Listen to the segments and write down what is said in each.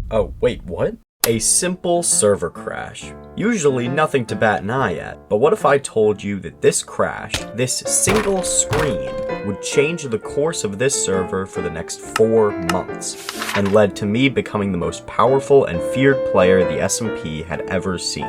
Oh, wait, what? A simple server crash. Usually nothing to bat an eye at, but what if I told you that this crash, this single screen, would change the course of this server for the next 4 months, and led to me becoming the most powerful and feared player the SMP had ever seen.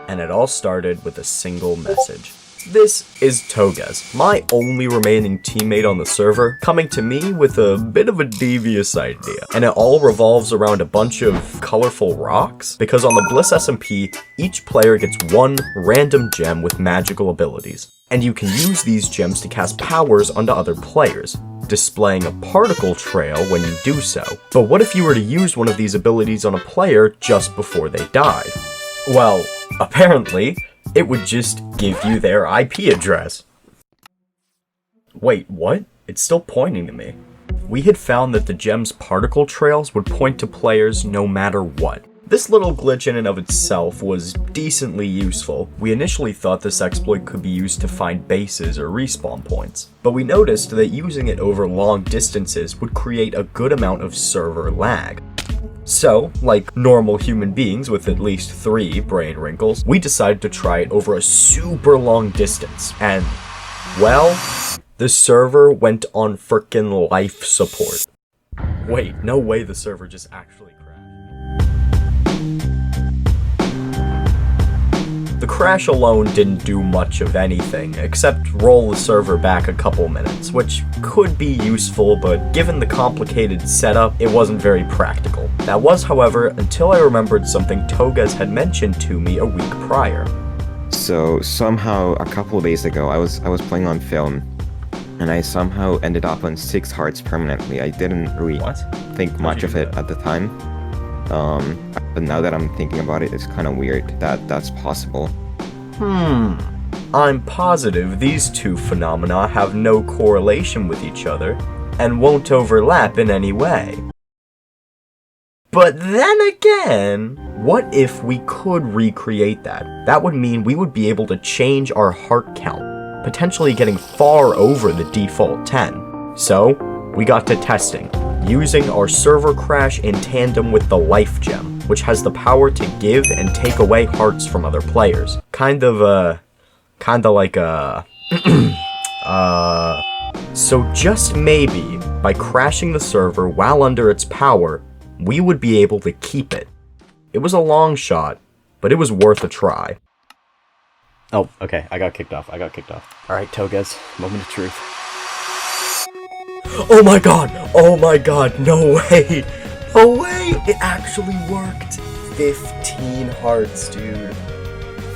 And it all started with a single message. This is Togez, my only remaining teammate on the server, coming to me with a bit of a devious idea. And it all revolves around a bunch of colorful rocks, because on the Bliss SMP, each player gets one random gem with magical abilities. And you can use these gems to cast powers onto other players, displaying a particle trail when you do so. But what if you were to use one of these abilities on a player just before they died? Well, apparently, it would just give you their IP address. Wait, what? It's still pointing to me. We had found that the gem's particle trails would point to players no matter what. This little glitch in and of itself was decently useful. We initially thought this exploit could be used to find bases or respawn points, but we noticed that using it over long distances would create a good amount of server lag. So, like normal human beings with at least 3 brain wrinkles, we decided to try it over a super long distance, and, well, the server went on frickin' life support. Wait, no way the server just actually crashed. The crash alone didn't do much of anything, except roll the server back a couple minutes, which could be useful, but given the complicated setup, it wasn't very practical. That was, however, until I remembered something Togez had mentioned to me a week prior. So somehow, a couple of days ago, I was playing on film, and I somehow ended up on 6 hearts permanently. I didn't really think much of it at the time. But now that I'm thinking about it, it's kind of weird that that's possible. I'm positive these two phenomena have no correlation with each other, and won't overlap in any way. But then again, what if we could recreate that? That would mean we would be able to change our heart count, potentially getting far over the default 10. So, we got to testing, using our server crash in tandem with the life gem, which has the power to give and take away hearts from other players. Kinda like a... So just maybe, by crashing the server while under its power, we would be able to keep it. It was a long shot, but it was worth a try. Oh, okay, I got kicked off. Alright, Togez, moment of truth. Oh my god, no way! No way! It actually worked! 15 hearts, dude.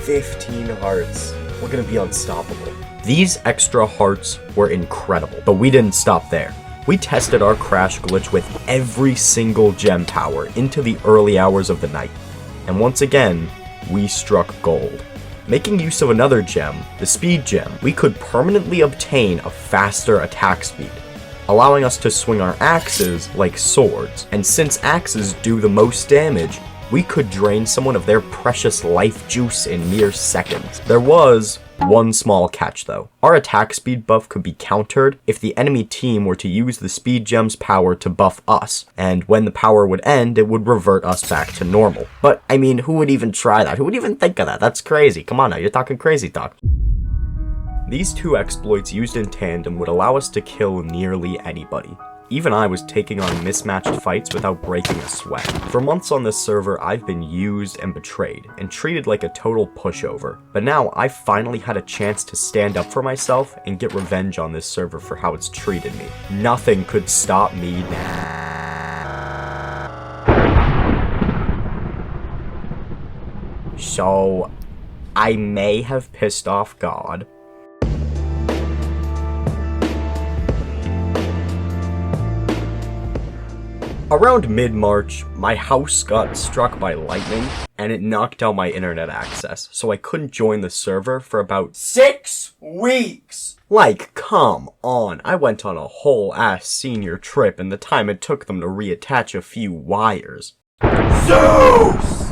15 hearts. We're gonna be unstoppable. These extra hearts were incredible, but we didn't stop there. We tested our crash glitch with every single gem power into the early hours of the night. And once again, we struck gold. Making use of another gem, the speed gem, we could permanently obtain a faster attack speed, allowing us to swing our axes like swords. And since axes do the most damage, we could drain someone of their precious life juice in mere seconds. There was one small catch though. Our attack speed buff could be countered if the enemy team were to use the speed gem's power to buff us, and when the power would end, it would revert us back to normal. But, I mean, who would even try that? Who would even think of that? That's crazy. Come on now, you're talking crazy talk. These two exploits used in tandem would allow us to kill nearly anybody. Even I was taking on mismatched fights without breaking a sweat. For months on this server, I've been used and betrayed, and treated like a total pushover. But now, I finally had a chance to stand up for myself and get revenge on this server for how it's treated me. Nothing could stop me now. So, I may have pissed off God. Around mid-March, my house got struck by lightning, and it knocked out my internet access, so I couldn't join the server for about 6 weeks! Like, come on, I went on a whole-ass senior trip in the time it took them to reattach a few wires. Zeus!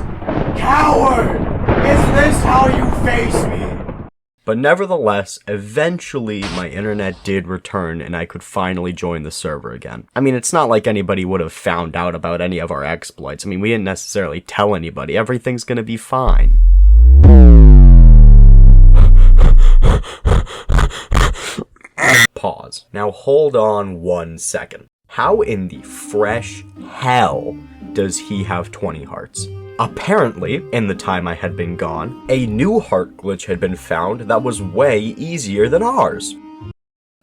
Coward! Is this how you face me? But nevertheless, eventually my internet did return and I could finally join the server again. I mean, it's not like anybody would have found out about any of our exploits. I mean, we didn't necessarily tell anybody. Everything's gonna be fine. Pause. Now hold on 1 second. How in the fresh hell does he have 20 hearts? Apparently, in the time I had been gone, a new heart glitch had been found that was way easier than ours.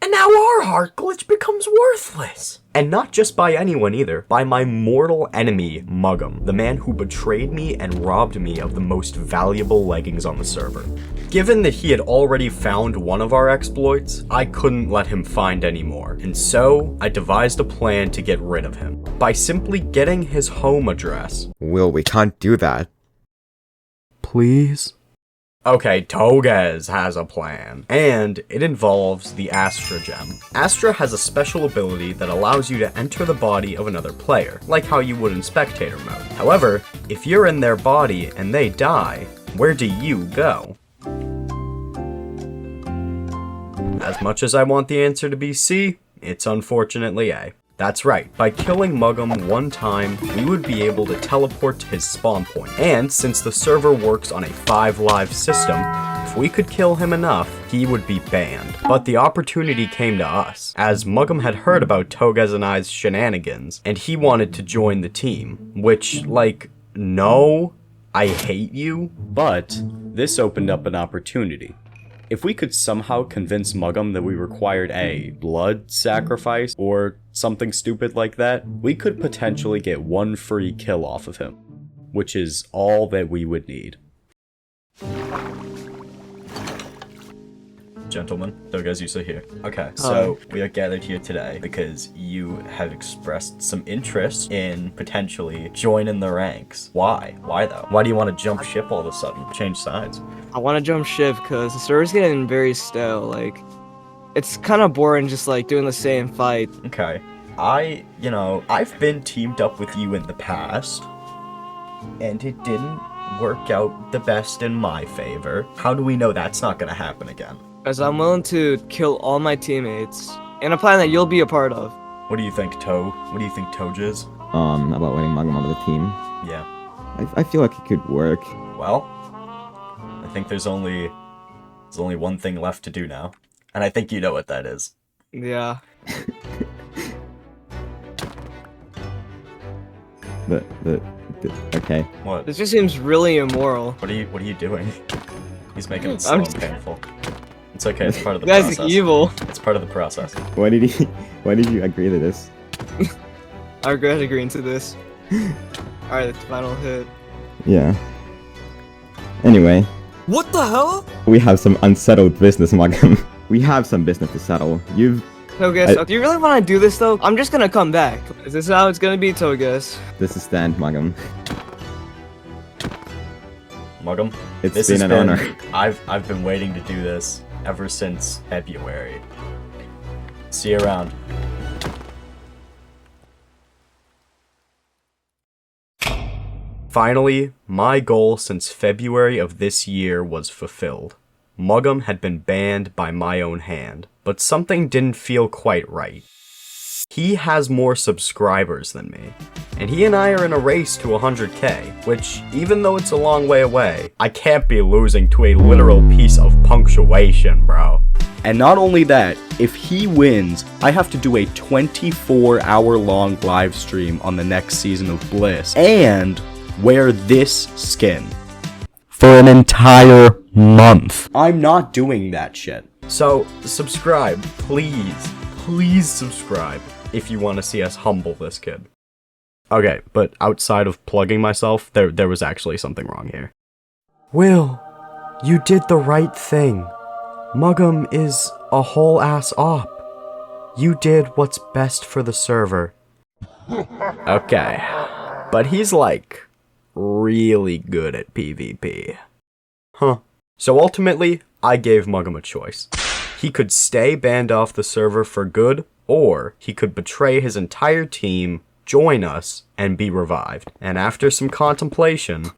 And now our heart glitch becomes worthless. And not just by anyone either, by my mortal enemy, Muggum, the man who betrayed me and robbed me of the most valuable leggings on the server. Given that he had already found one of our exploits, I couldn't let him find any more, and so I devised a plan to get rid of him, by simply getting his home address. Will, we can't do that. Please? Okay, Togez has a plan, and it involves the Astra gem. Astra has a special ability that allows you to enter the body of another player, like how you would in spectator mode. However, if you're in their body and they die, where do you go? As much as I want the answer to be C, it's unfortunately A. That's right, by killing Muggum one time, we would be able to teleport to his spawn point. And since the server works on a 5 live system, if we could kill him enough, he would be banned. But the opportunity came to us, as Muggum had heard about Togez and I's shenanigans, and he wanted to join the team. Which, like, no, I hate you. But this opened up an opportunity. If we could somehow convince Muggum that we required a blood sacrifice or something stupid like that, we could potentially get one free kill off of him, which is all that we would need. Gentlemen, Togez, you sit here. Okay, so we are gathered here today because you have expressed some interest in potentially joining the ranks. Why? Why though? Why do you want to jump ship all of a sudden? Change sides? I want to jump ship because the server's getting very stale. Like, it's kind of boring just like doing the same fight. Okay. I've been teamed up with you in the past, and it didn't work out the best in my favor. How do we know that's not gonna happen again? Because I'm willing to kill all my teammates in a plan that you'll be a part of. What do you think, Toe? What do you think, Togez? About winning Muggum onto the team. Yeah. I feel like it could work. Well, I think there's only one thing left to do now, and I think you know what that is. Yeah. Okay. What? This just seems really immoral. What are you doing? He's making it slow and painful. It's okay, it's part of the You guys process. are evil. It's part of the process. Why did you agree to this? I regret agreeing to this. Alright, the final hit. Yeah. Anyway. What the hell? We have some unsettled business, Muggum. We have some business to settle. Togez, do you really want to do this though? I'm just gonna come back. Is this how it's gonna be, Togez? This is stand, Muggum. Muggum, It's been an honor. I've been waiting to do this ever since February. See you around. Finally, my goal since February of this year was fulfilled. Muggum had been banned by my own hand, but something didn't feel quite right. He has more subscribers than me, and he and I are in a race to 100k, which, even though it's a long way away, I can't be losing to a literal piece of punctuation, bro. And not only that, if he wins, I have to do a 24-hour-long live stream on the next season of Bliss, and wear this skin for an entire month. I'm not doing that shit. So, subscribe, please. Please subscribe if you want to see us humble this kid. Okay, but outside of plugging myself, there was actually something wrong here. Will, you did the right thing. Muggum is a whole ass op. You did what's best for the server. Okay, but he's like really good at PvP. Huh. So ultimately, I gave Muggum a choice. He could stay banned off the server for good, or he could betray his entire team, join us, and be revived. And after some contemplation,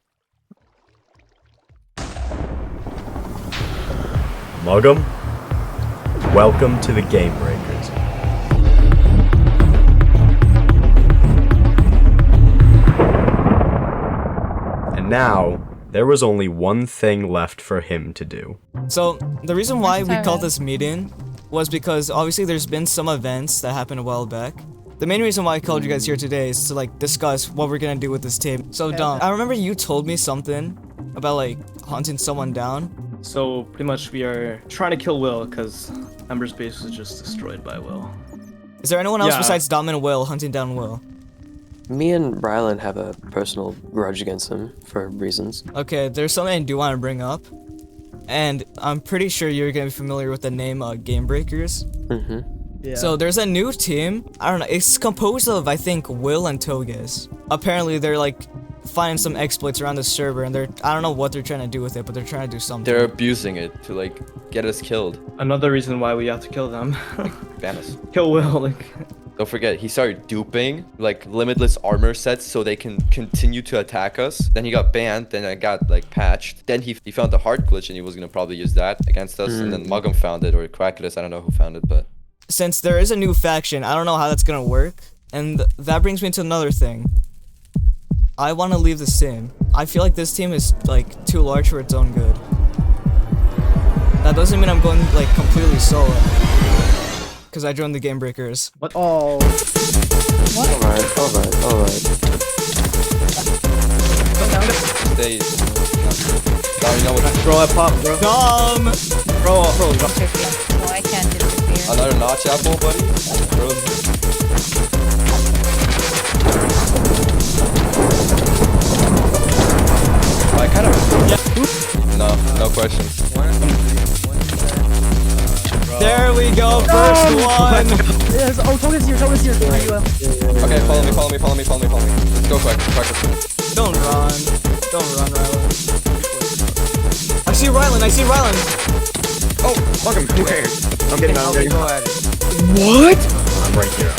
Mug 'em. Welcome to the Game Breakers. And now, there was only one thing left for him to do. So, the reason why we called this meeting was because obviously there's been some events that happened a while back. The main reason why I called you guys here today is to like discuss what we're gonna do with this team. So Dom, I remember you told me something about like hunting someone down. So pretty much we are trying to kill Will because Ember's base was just destroyed by Will. Is there anyone else Yeah. besides Dom and Will hunting down Will? Me and Rylan have a personal grudge against him for reasons. Okay, there's something I do want to bring up. And I'm pretty sure you're gonna be familiar with the name Game Breakers. Mm-hmm. Yeah. So there's a new team. I don't know. It's composed of I think Will and Toges. Apparently they're like finding some exploits around the server, and I don't know what they're trying to do with it, but they're trying to do something. They're abusing it to like get us killed. Another reason why we have to kill them. Ban us. Kill Will, like. Don't forget, he started duping like limitless armor sets so they can continue to attack us. Then he got banned, then I got like patched. Then he found the heart glitch and he was gonna probably use that against us. And then Mug'em found it, or Crackless, I don't know who found it, but... Since there is a new faction, I don't know how that's gonna work. And that brings me to another thing. I want to leave this team. I feel like this team is like too large for its own good. That doesn't mean I'm going like completely solo. Because I joined the Game Breakers. What? Oh. Alright. They... Now you know what... Bro, I popped, bro. Dom! Bro. No, I can't disappear. Another notch apple, buddy? Bro. I kind of... Yeah. No questions. There we go, first one! Yes, oh, Toga's here. Okay, follow me. Let's go quick. Don't run, Rylan. I see Rylan. Oh, welcome. Okay. I'm getting out. Go ahead. What? I'm right here.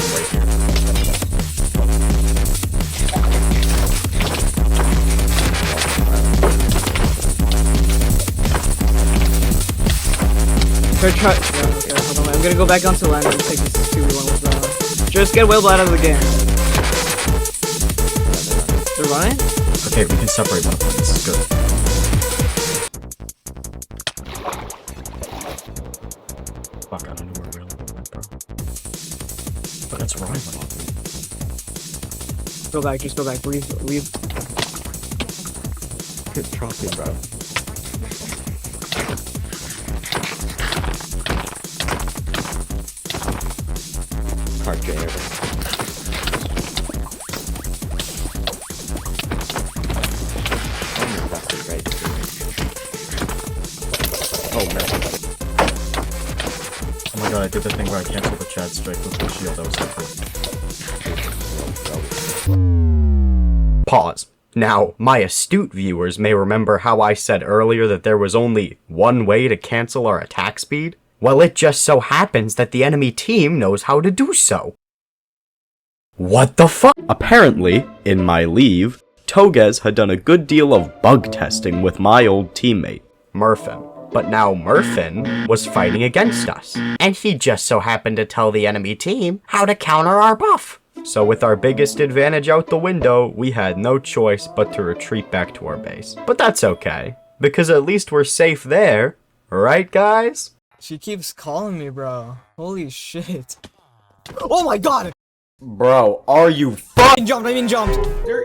Okay, hold on. I'm gonna go back onto land and take this 2v1 with Just get WyLL out of the game. They're running? Okay, we can separate one of them. This is good. Fuck, I don't know where WyLL went, bro. But it's Rylan. Go back, just go back. Leave. Good dropping, bro. Hard game over. Oh no. Oh my god, I did the thing where I canceled the chat strike with the shield. That was helpful. Pause. Now, my astute viewers may remember how I said earlier that there was only one way to cancel our attack speed. Well, it just so happens that the enemy team knows how to do so. What the fuck? Apparently, in my leave, Toges had done a good deal of bug testing with my old teammate, Murfin. But now Murfin was fighting against us, and he just so happened to tell the enemy team how to counter our buff. So with our biggest advantage out the window, we had no choice but to retreat back to our base. But that's okay, because at least we're safe there, right guys? She keeps calling me, bro. Holy shit. Oh my god! Bro, are you I mean jumped.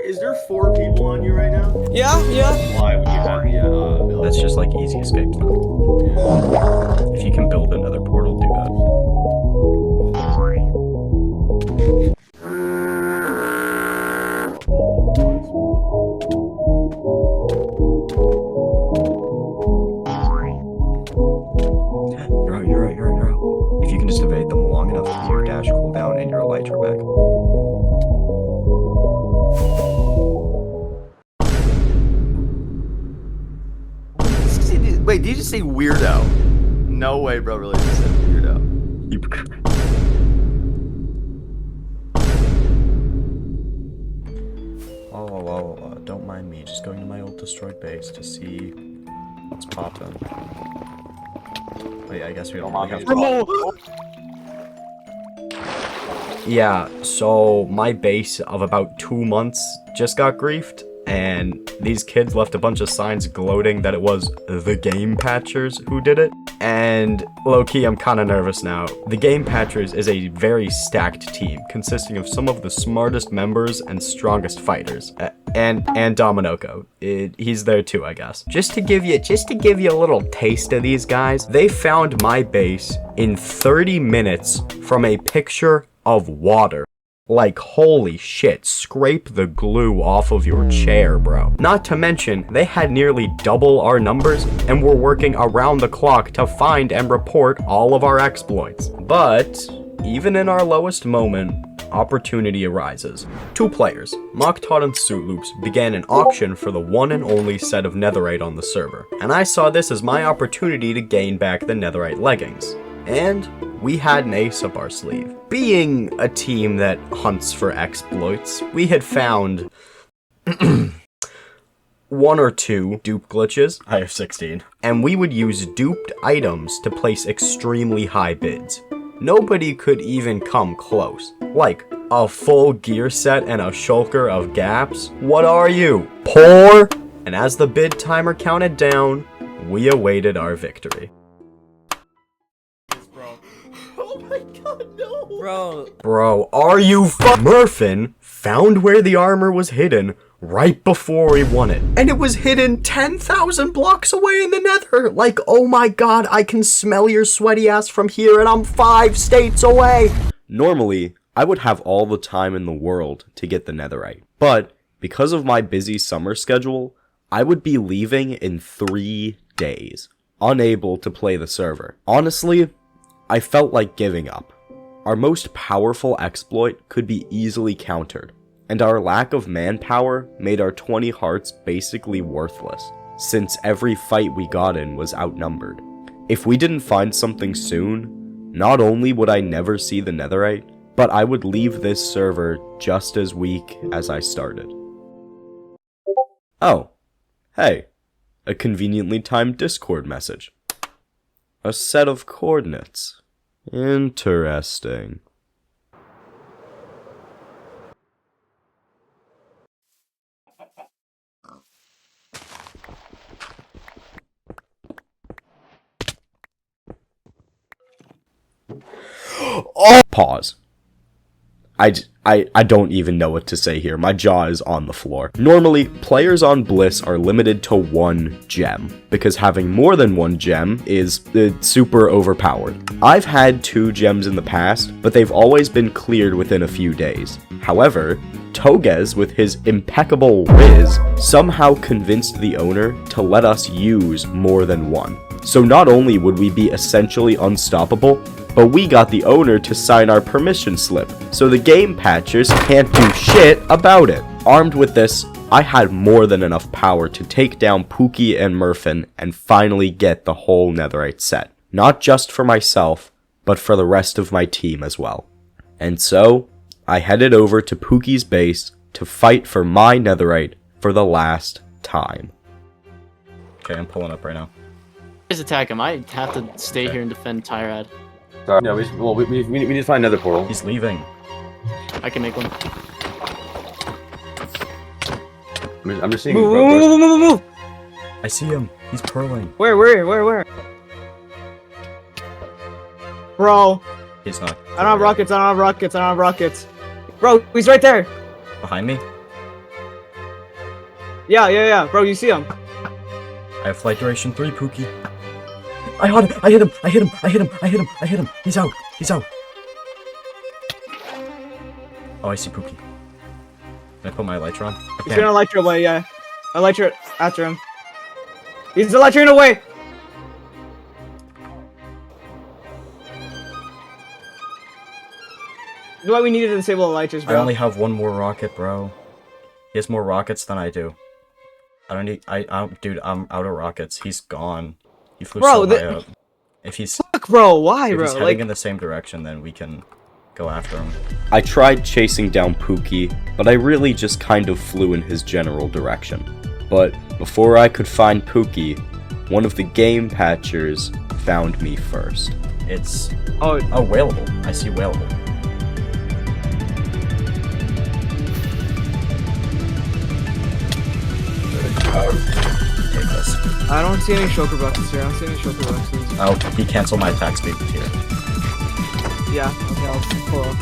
Is there 4 people on you right now? Yeah. Why would you have the ability? That's just like easy escape. If you can build another portal, do that. You're right. If you can just evade them long enough, your dash cooldown and your elytra back. Wait, did you just say weirdo? No way, bro, really just said weirdo. Don't mind me, just going to my old destroyed base to see what's poppin'. Wait, I guess we don't Don't really mind have me. to. Yeah, so my base of about 2 months just got griefed, and these kids left a bunch of signs gloating that it was the Game Patchers who did it. And low-key, I'm kinda nervous now. The Game Patchers is a very stacked team, consisting of some of the smartest members and strongest fighters. And Dominoko. He's there too, I guess. Just to give you a little taste of these guys, they found my base in 30 minutes from a picture of water. Like, holy shit, scrape the glue off of your chair, bro. Not to mention, they had nearly double our numbers and were working around the clock to find and report all of our exploits. But, even in our lowest moment, opportunity arises. 2 players, Mocktot and Suitloops, began an auction for the one and only set of netherite on the server, and I saw this as my opportunity to gain back the netherite leggings. And we had an ace up our sleeve. Being a team that hunts for exploits, we had found 1 or 2 dupe glitches. I have 16. And we would use duped items to place extremely high bids. Nobody could even come close. Like, a full gear set and a shulker of gaps? What are you, poor? And as the bid timer counted down, we awaited our victory. Bro, are you Murphin found where the armor was hidden right before we won it. And it was hidden 10,000 blocks away in the nether. Like, oh my god, I can smell your sweaty ass from here and I'm 5 states away. Normally, I would have all the time in the world to get the netherite. But because of my busy summer schedule, I would be leaving in 3 days, unable to play the server. Honestly, I felt like giving up. Our most powerful exploit could be easily countered, and our lack of manpower made our 20 hearts basically worthless, since every fight we got in was outnumbered. If we didn't find something soon, not only would I never see the netherite, but I would leave this server just as weak as I started. Oh, hey, a conveniently timed Discord message. A set of coordinates. Interesting. Oh! Pause. I don't even know what to say here. My jaw is on the floor. Normally, players on Bliss are limited to 1 gem, because having more than 1 gem is super overpowered. I've had 2 gems in the past, but they've always been cleared within a few days. However, Toges, with his impeccable whiz, somehow convinced the owner to let us use more than 1. So not only would we be essentially unstoppable, but we got the owner to sign our permission slip, so the game patchers can't do shit about it. Armed with this, I had more than enough power to take down Pookie and Murphin and finally get the whole netherite set. Not just for myself, but for the rest of my team as well. And so, I headed over to Pookie's base to fight for my netherite for the last time. Okay, I'm pulling up right now. Just attack him. I have to stay here and defend Tyrad. Sorry, no, we need to find another portal. He's leaving. I can make one. I'm just seeing. Move! I see him. He's purling. Where? Bro. He's not. I don't have rockets. Bro, he's right there. Behind me? Yeah. Bro, you see him. I have flight duration 3, Pookie. I hit him. He's out. Oh, I see Pookie. Can I put my elytra on? He's gonna elytra away, yeah. Elytra after him. He's elytraing away! You know why we needed to disable elytras, bro? I only have 1 more rocket, bro. He has more rockets than I do. Dude, I'm out of rockets. He's gone. He flew so high up. If he's... Fuck, bro, why, if bro? he's heading in the same direction, then we can go after him. I tried chasing down Pookie, but I really just kind of flew in his general direction. But before I could find Pookie, one of the game patchers found me first. It's whaleable. I see whaleable. Take this. I don't see any shulker boxes here. I don't see any shulker boxes. Oh, he canceled my attack speed here. Yeah, okay, I'll pull up.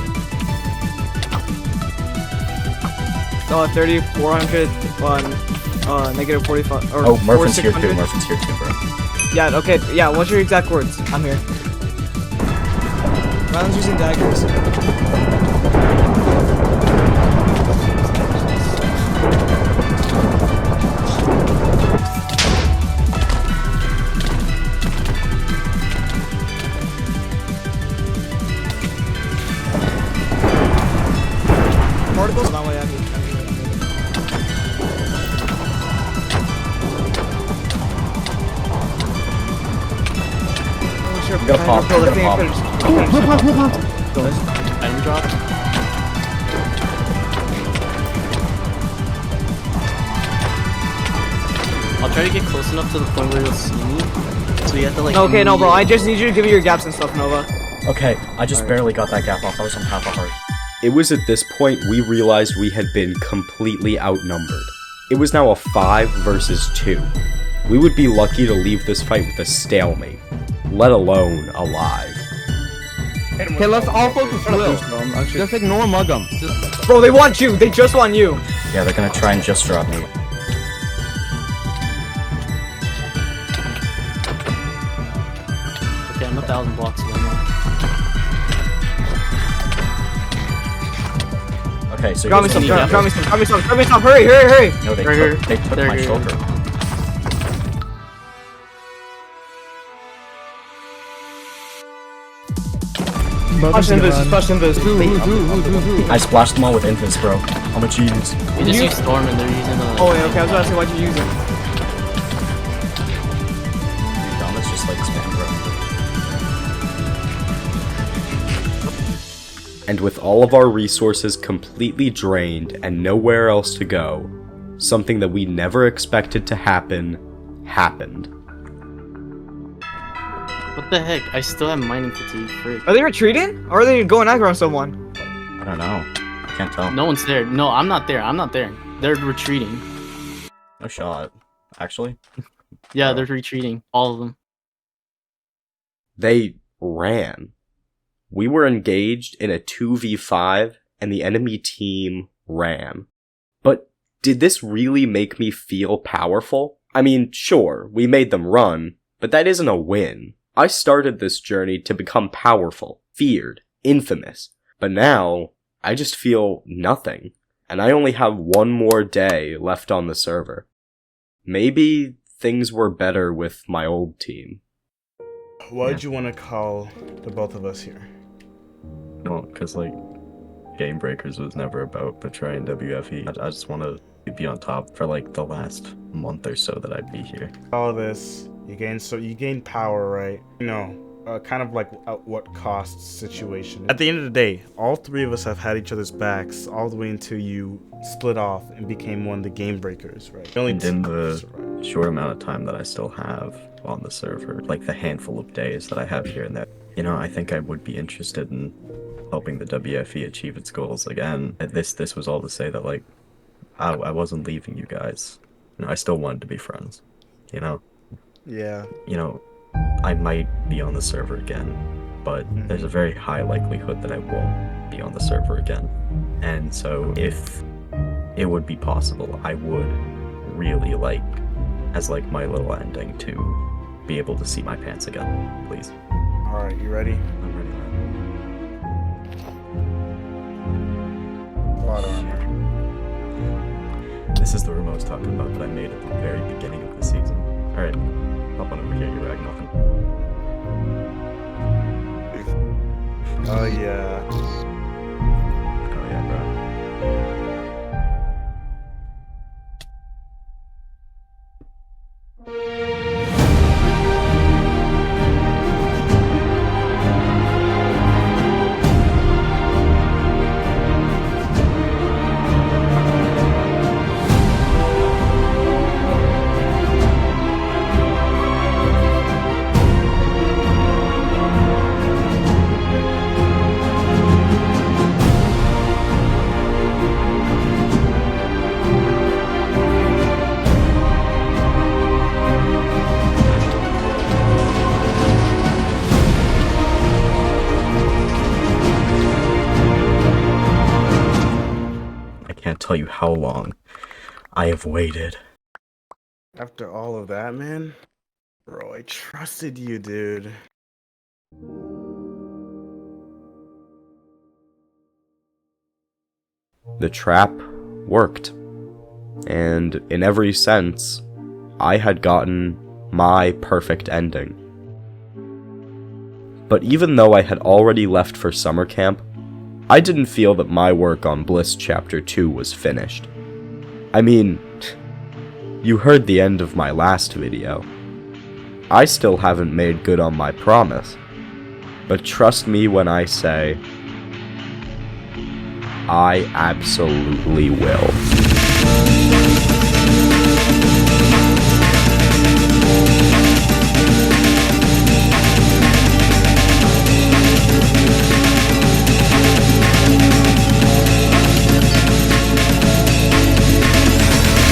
30, 400, negative 45, or Oh, Murphin's here 4600. too. Murphin's here too, bro. Yeah, okay, yeah, what's your exact words? I'm here. Rylan's using daggers. Particles? Not way I need. You gotta pop. You gotta pop. Item drop. I'll try to get close enough to the point where you'll see me. So you have to like. Okay, no, bro, I just need you to give me your gaps and stuff, Nova. Okay, I just barely got that gap off. I was on half a heart. It was at this point we realized we had been completely outnumbered. It was now a 5 versus 2. We would be lucky to leave this fight with a stalemate, let alone alive. Okay, let's all focus Will. Just ignore Mug'em. Bro, they want you! They just want you! Yeah, they're gonna try and just drop me. Okay, I'm 1,000 blocks away now. Okay, so Drop me here's some, what you drop me do. some, drop me some, drop me some, hurry, hurry, hurry! No, they Right took, here. they took There my you go. shoulder. Push invis, push invis. I splashed them all with invis, bro. I'm a genius. You just use Storm and they're using the. Oh, wait, okay, I was about to say, why'd you use it? Dumb, it's just like spam, bro. And with all of our resources completely drained and nowhere else to go, something that we never expected to happen, happened. What the heck? I still have mining fatigue. Frick. Are they retreating? Or are they going aggro on someone? I don't know. I can't tell. No one's there. No, I'm not there. I'm not there. They're retreating. No shot. Actually. Yeah, they're retreating. All of them. They ran. We were engaged in a 2v5 and the enemy team ran. But did this really make me feel powerful? I mean, sure, we made them run, but that isn't a win. I started this journey to become powerful, feared, infamous, but now I just feel nothing, and I only have one more day left on the server. Maybe things were better with my old team. Why'd you want to call the both of us here? Well, because, like, Game Breakers was never about betraying WFE. I just want to be on top for, like, the last month or so that I'd be here. All this, you gain power, right? You know, kind of like at what cost situation. At the end of the day, all three of us have had each other's backs all the way until you split off and became one of the Game Breakers, right? And in the short amount of time that I still have on the server, like the handful of days that I have here and there, you know, I think I would be interested in helping the WFE achieve its goals again. This was all to say that, like, I wasn't leaving you guys. You know, I still wanted to be friends, you know? Yeah. You know, I might be on the server again, but there's a very high likelihood that I won't be on the server again. And so if it would be possible, I would really like, as like my little ending, to be able to see my pants again, please. Alright, you ready? I'm ready. Plot armor. This is the room I was talking about that I made at the very beginning of the season. Alright, hop on over here, you rag nothing. Oh yeah. Oh yeah, bro. Can't tell you how long I have waited. After all of that, man? Bro, I trusted you, dude. The trap worked. And in every sense, I had gotten my perfect ending. But even though I had already left for summer camp, I didn't feel that my work on Bliss Chapter 2 was finished. I mean, you heard the end of my last video. I still haven't made good on my promise. But trust me when I say, I absolutely will.